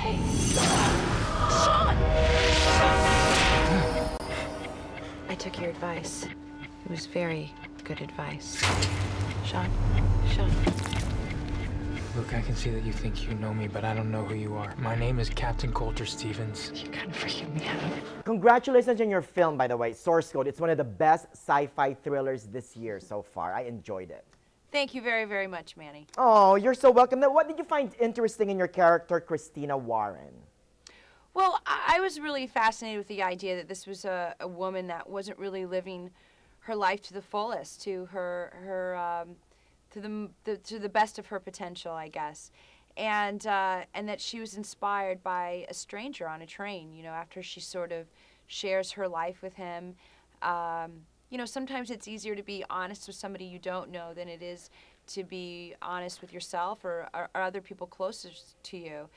Hey. Sean! I took your advice. It was very good advice. Sean? Sean? Look, I can see that you think you know me, but I don't know who you are. My name is Captain Coulter Stevens. You're kind of freaking me out. Congratulations on your film, by the way, Source Code. It's one of the best sci-fi thrillers this year so far. I enjoyed it. Thank you very, very much, Manny. Oh, you're so welcome. Now, what did you find interesting in your character, Christina Warren? Well, I was really fascinated with the idea that this was a woman that wasn't really living her life to the fullest, to to the best of her potential, I guess, and that she was inspired by a stranger on a train. You know, after she sort of shares her life with him. You know, sometimes it's easier to be honest with somebody you don't know than it is to be honest with yourself or other people closest to you.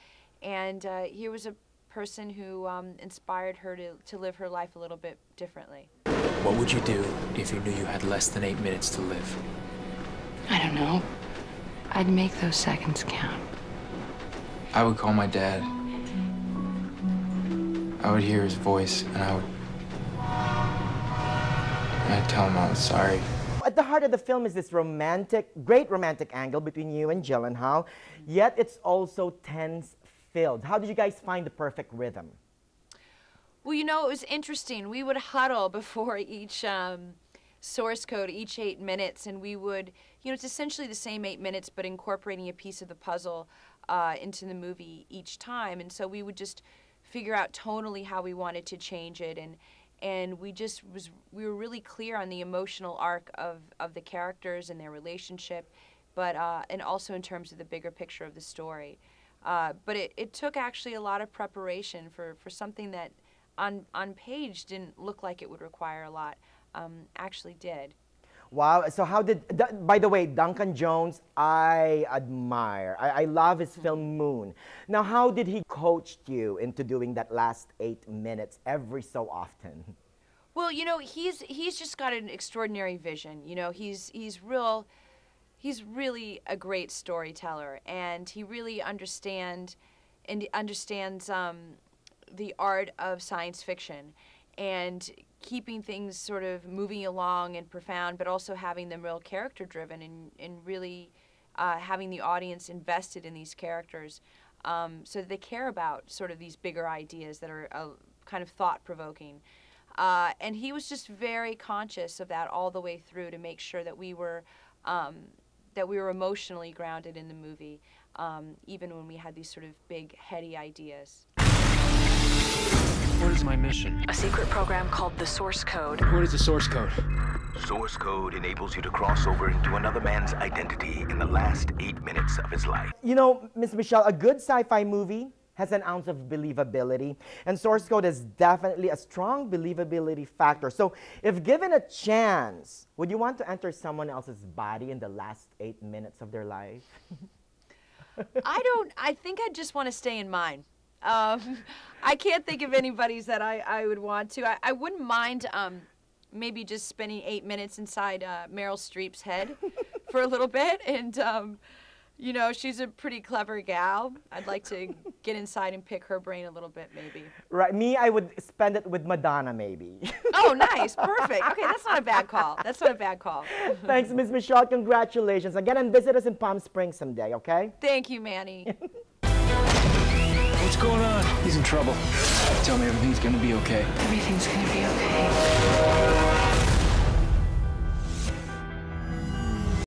And here was a person who inspired her to live her life a little bit differently. What would you do if you knew you had less than 8 minutes to live? I don't know. I'd make those seconds count. I would call my dad. I would hear his voice, and I'd tell him I was sorry. At the heart of the film is this great romantic angle between you and Gyllenhaal, yet it's also tense-filled. How did you guys find the perfect rhythm? Well, you know, it was interesting. We would huddle before each source code, each 8 minutes, and we would, you know, it's essentially the same 8 minutes, but incorporating a piece of the puzzle into the movie each time. And so we would just figure out tonally how we wanted to change it, and we were really clear on the emotional arc of the characters and their relationship, but and also in terms of the bigger picture of the story. But it took actually a lot of preparation for something that on page didn't look like it would require a lot. Actually did. Wow. So how did, by the way, Duncan Jones, I admire. I love his film Moon. Now, how did he coach you into doing that last 8 minutes every so often? Well, you know, he's just got an extraordinary vision. You know, he's really a great storyteller, and he really understands the art of science fiction and keeping things sort of moving along and profound, but also having them real character-driven and really having the audience invested in these characters so that they care about sort of these bigger ideas that are kind of thought-provoking. And he was just very conscious of that all the way through to make sure that we were emotionally grounded in the movie, even when we had these sort of big, heady ideas. What is my mission? A secret program called the Source Code. What is the source code? Source code enables you to cross over into another man's identity in the last 8 minutes of his life. You know, Ms. Michelle, a good sci-fi movie has an ounce of believability, and Source Code is definitely a strong believability factor. So if given a chance, would you want to enter someone else's body in the last 8 minutes of their life? I think I just want to stay in mine. I can't think of anybody's that I would want to. I wouldn't mind maybe just spending 8 minutes inside Meryl Streep's head for a little bit. And, you know, she's a pretty clever gal. I'd like to get inside and pick her brain a little bit, maybe. Right. Me, I would spend it with Madonna, maybe. Oh, nice. Perfect. Okay, that's not a bad call. That's not a bad call. Thanks, Ms. Michelle. Congratulations. Again, and visit us in Palm Springs someday, okay? Thank you, Manny. What's going on? He's in trouble. Tell me everything's gonna be okay. Everything's gonna